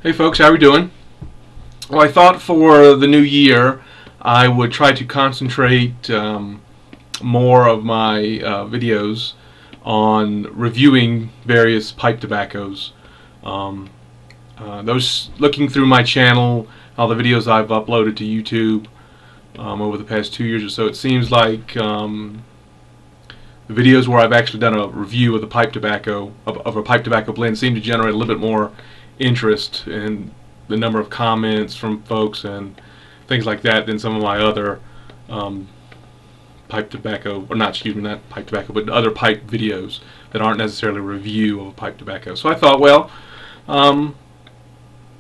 Hey folks, how are we doing? Well, I thought for the new year I would try to concentrate more of my videos on reviewing various pipe tobaccos. Those looking through my channel, all the videos I've uploaded to YouTube over the past 2 years or so, it seems like the videos where I've actually done a review of the pipe tobacco of a pipe tobacco blend seem to generate a little bit more interest in the number of comments from folks and things like that than some of my other pipe tobacco, or not, excuse me, not pipe tobacco, but other pipe videos that aren't necessarily a review of a pipe tobacco. So I thought, well,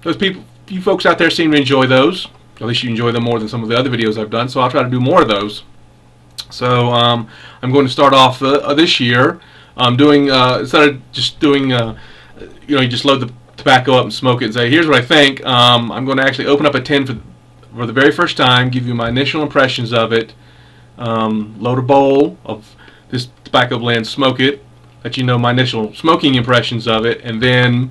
you folks out there seem to enjoy those. At least you enjoy them more than some of the other videos I've done, so I'll try to do more of those. So I'm going to start off this year doing, instead of just doing, you just load the tobacco up and smoke it and say, here's what I think. I'm going to actually open up a tin for the very first time, give you my initial impressions of it, load a bowl of this tobacco blend, smoke it, let you know my initial smoking impressions of it, and then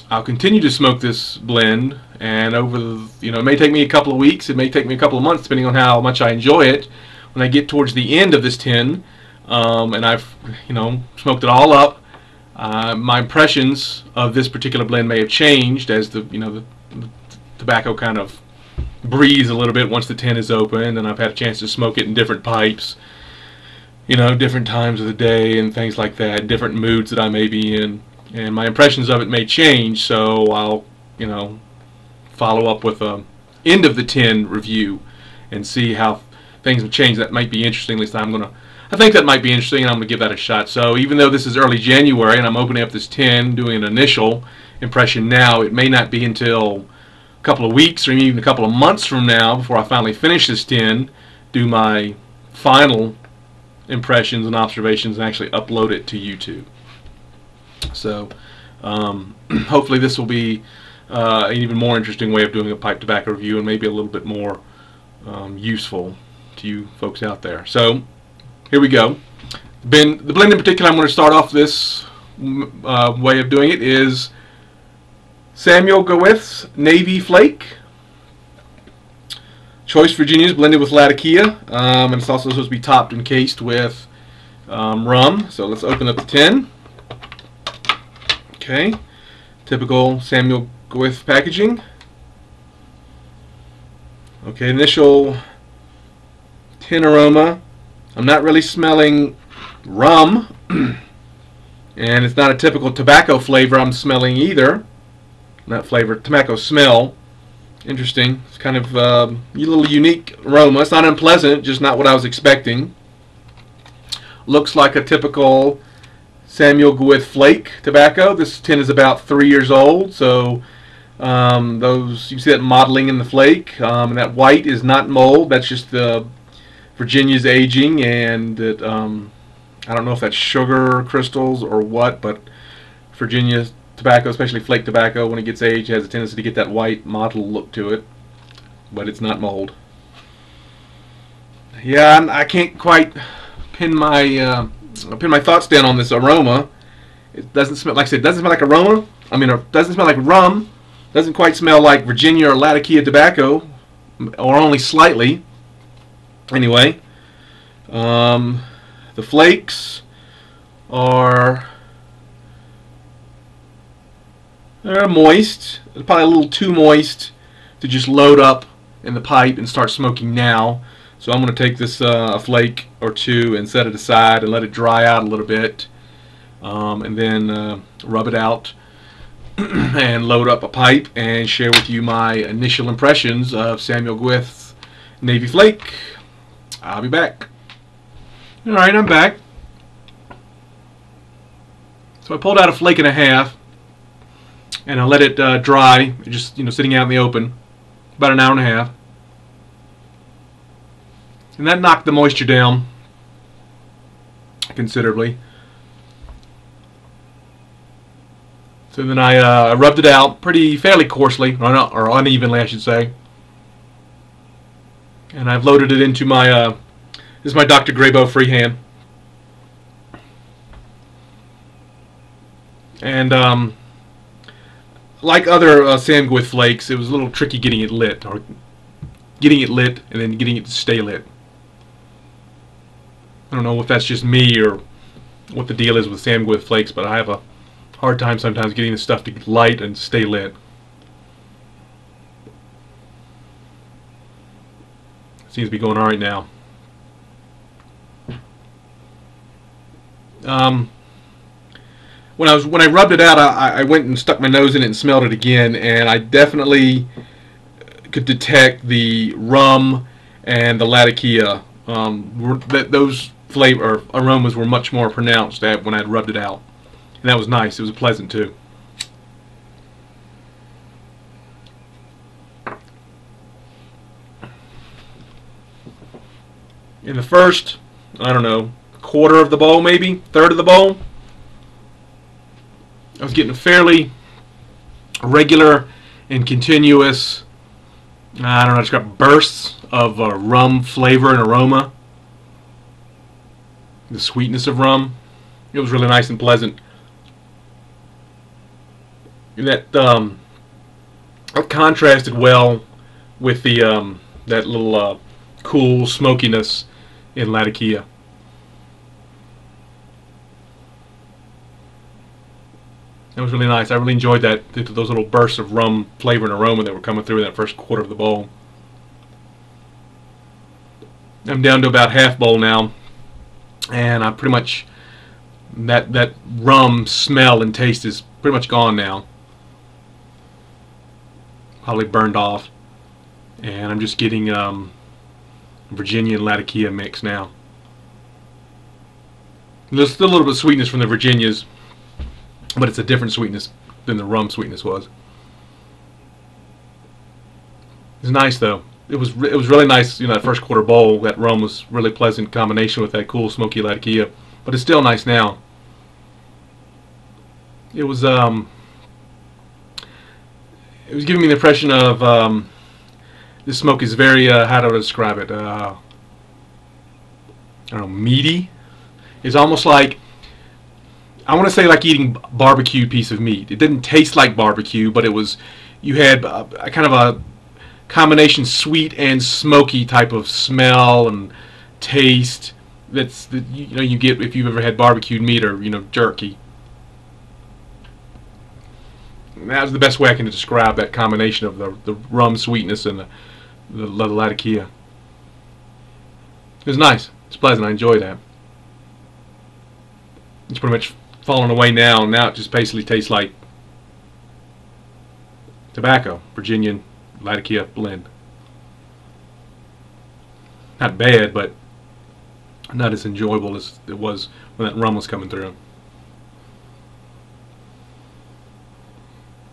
I'll continue to smoke this blend, and over the, it may take me a couple of weeks, it may take me a couple of months, depending on how much I enjoy it. When I get towards the end of this tin, and I've smoked it all up, my impressions of this particular blend may have changed as the tobacco kind of breathes a little bit once the tin is open, and I've had a chance to smoke it in different pipes, different times of the day and things like that, different moods that I may be in, and my impressions of it may change. So I'll follow up with a end of the tin review and see how things have changed. That might be interesting. At least I think that might be interesting, and I'm going to give that a shot. So even though this is early January and I'm opening up this tin, doing an initial impression now, it may not be until a couple of weeks or even a couple of months from now before I finally finish this tin, do my final impressions and observations, and actually upload it to YouTube. So hopefully this will be an even more interesting way of doing a pipe tobacco review, and maybe a little bit more useful to you folks out there. So here we go. The blend in particular I'm going to start off this way of doing it is Samuel Gawith Navy Flake. Choice Virginia's blended with Latakia, and it's also supposed to be topped and cased with rum. So let's open up the tin. Okay, typical Samuel Gawith packaging. Okay, initial tin aroma. I'm not really smelling rum, and it's not a typical tobacco flavor I'm smelling either. Not flavor, tobacco smell. Interesting. It's kind of a little unique aroma. It's not unpleasant, just not what I was expecting. Looks like a typical Samuel Gawith Flake tobacco. This tin is about 3 years old, so you can see that modeling in the flake, and that white is not mold. That's just the Virginia's aging, and that I don't know if that's sugar crystals or what, but Virginia tobacco, especially flake tobacco, when it gets aged, has a tendency to get that white mottled look to it, but it's not mold. Yeah, I can't quite pin my thoughts down on this aroma. It doesn't smell, like I said, it doesn't smell like aroma. I mean, it doesn't smell like rum. Doesn't quite smell like Virginia or Latakia tobacco, or only slightly. Anyway, the flakes are they're moist. They're probably a little too moist to just load up in the pipe and start smoking now. So I'm going to take this a flake or two and set it aside and let it dry out a little bit, and then rub it out and load up a pipe and share with you my initial impressions of Samuel Gawith Navy Flake. I'll be back. Alright, I'm back. So I pulled out a flake and a half, and I let it dry, just sitting out in the open, about an hour and a half. And that knocked the moisture down considerably. So then I rubbed it out fairly coarsely, or unevenly, I should say. And I've loaded it into my, this is my Dr. Graybo freehand. And like other Samuel Gawith flakes, it was a little tricky getting it lit, or getting it lit and then getting it to stay lit. I don't know if that's just me or what the deal is with Samuel Gawith flakes, but I have a hard time sometimes getting the stuff to light and stay lit. Seems to be going all right now. When I rubbed it out, I went and stuck my nose in it and smelled it again, and I definitely could detect the rum and the Latakia. Those flavor aromas were much more pronounced when I rubbed it out, and that was nice. It was pleasant too. In the first, I don't know, quarter of the bowl, maybe third of the bowl, I was getting a fairly regular and continuous, I don't know, it's got bursts of rum flavor and aroma. The sweetness of rum. It was really nice and pleasant. And that contrasted well with the that little cool smokiness in Latakia. That was really nice. I really enjoyed those little bursts of rum flavor and aroma that were coming through in that first quarter of the bowl. I'm down to about half bowl now, and I pretty much that rum smell and taste is pretty much gone now. Probably burned off, and I'm just getting Virginia and Latakia mix now. There's still a little bit of sweetness from the Virginias, but it's a different sweetness than the rum sweetness was. It's nice though. It was really nice, you know, that first quarter bowl. That rum was really pleasant combination with that cool smoky Latakia, but it's still nice now. It was giving me the impression of this smoke is very how do I describe it? I don't know, meaty. It's almost like, I want to say like eating barbecued piece of meat. It didn't taste like barbecue, but it was, you had a kind of a combination sweet and smoky type of smell and taste that you know you get if you've ever had barbecued meat or, you know, jerky. And that was the best way I can describe that combination of the rum sweetness and the Latakia. It was nice. It's pleasant. I enjoyed that. It's pretty much fallen away now. Now it just basically tastes like tobacco, Virginian Latakia blend. Not bad, but not as enjoyable as it was when that rum was coming through.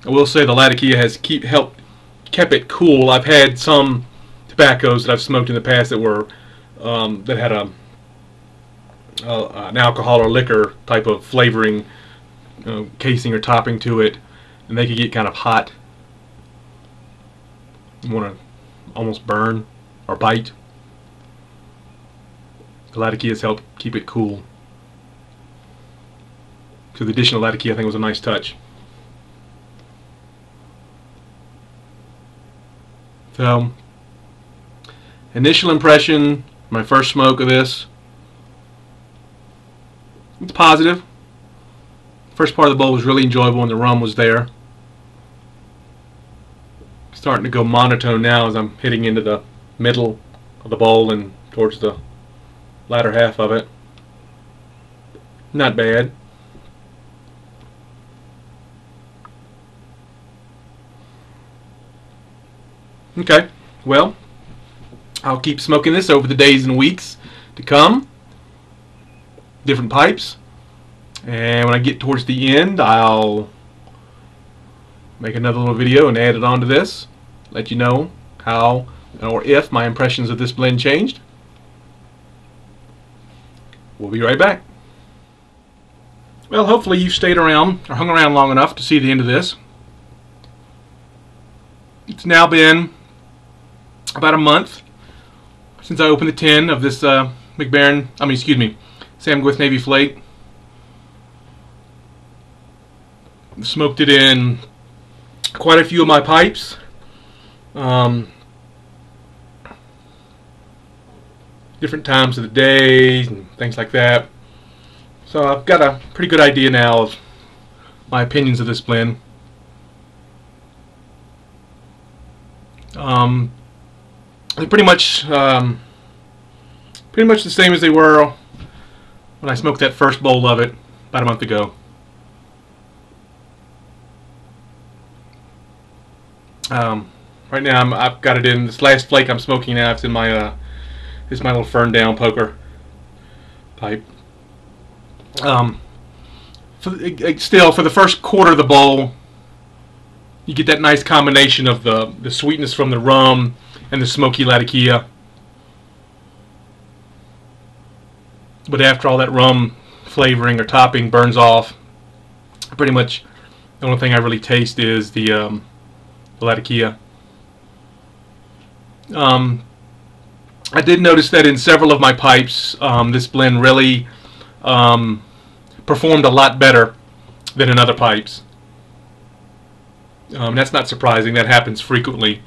I will say the Latakia has kept it cool. I've had some tobaccos that I've smoked in the past that were that had an alcohol or liquor type of flavoring, casing or topping to it, and they could get kind of hot. You want to almost burn or bite. The Latakia has helped keep it cool. So the addition of Latakia, I think, was a nice touch. So, initial impression, my first smoke of this, it's positive. First part of the bowl was really enjoyable and the rum was there. Starting to go monotone now as I'm hitting into the middle of the bowl and towards the latter half of it. Not bad. Okay, well, I'll keep smoking this over the days and weeks to come. Different pipes. And when I get towards the end, I'll make another little video and add it onto this. Let you know how or if my impressions of this blend changed. We'll be right back. Well, hopefully you've stayed around or hung around long enough to see the end of this. It's now been about a month since I opened the tin of this Samuel Gawith Navy Flake. Smoked it in quite a few of my pipes. Different times of the day and things like that. So I've got a pretty good idea now of my opinions of this blend. They're pretty much the same as they were when I smoked that first bowl of it about a month ago. Right now I've got it in this last flake I'm smoking now. It's in my this is my little Fern Down poker pipe. Still, for the first quarter of the bowl, you get that nice combination of the sweetness from the rum and the smoky latakia. But after all that rum flavoring or topping burns off, pretty much the only thing I really taste is the latakia. I did notice that in several of my pipes, this blend really performed a lot better than in other pipes. That's not surprising. That happens frequently.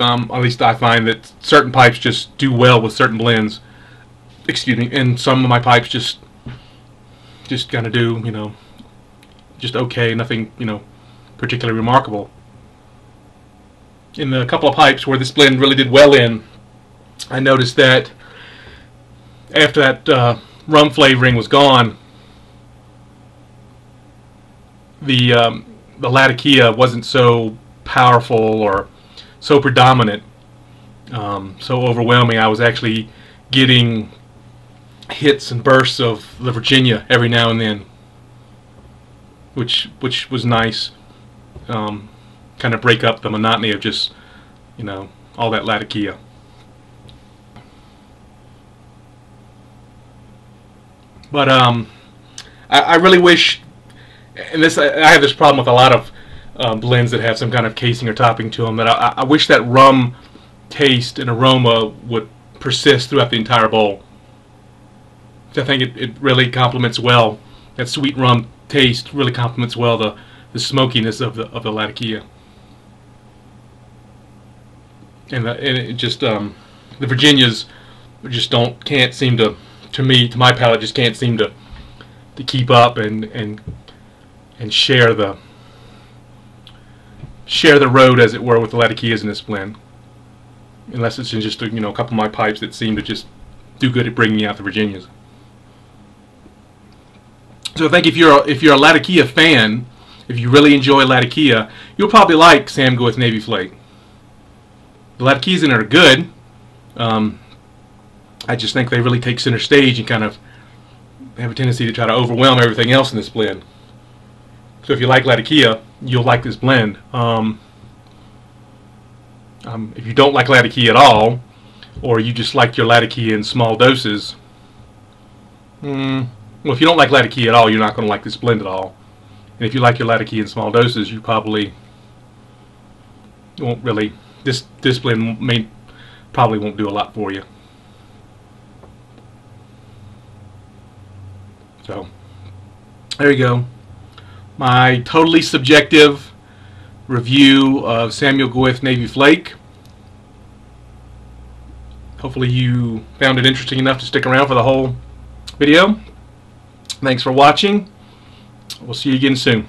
At least I find that certain pipes just do well with certain blends. Excuse me. And some of my pipes just kind of do, you know, just okay. Nothing, you know, particularly remarkable. In the couple of pipes where this blend really did well in, I noticed that after that rum flavoring was gone, the latakia wasn't so powerful or so predominant, so overwhelming. I was actually getting hits and bursts of the Virginia every now and then, which was nice. Kind of break up the monotony of just, you know, all that latakia. But I really wish, and this I have this problem with a lot of blends that have some kind of casing or topping to them, that I wish that rum taste and aroma would persist throughout the entire bowl. I think it really complements well, that sweet rum taste really complements well the smokiness of the latakia. And it just the Virginias just can't seem to my palate, just can't seem to keep up and share the road, as it were, with the latakias in this blend. Unless it's in just a couple of my pipes that seem to just do good at bringing out the Virginias. So I think if you're a latakia fan, if you really enjoy latakia, you'll probably like Sam Gawith Navy Flake. The latakias in it are good. I just think they really take center stage and kind of have a tendency to try to overwhelm everything else in this blend. So if you like latakia, you'll like this blend. If you don't like latakia at all, or you just like your latakia in small doses, well, if you don't like latakia at all, you're not going to like this blend at all. And if you like your latakia in small doses, you probably won't really. This blend probably won't do a lot for you. So there you go. My totally subjective review of Samuel Gawith Navy Flake. Hopefully you found it interesting enough to stick around for the whole video. Thanks for watching. We'll see you again soon.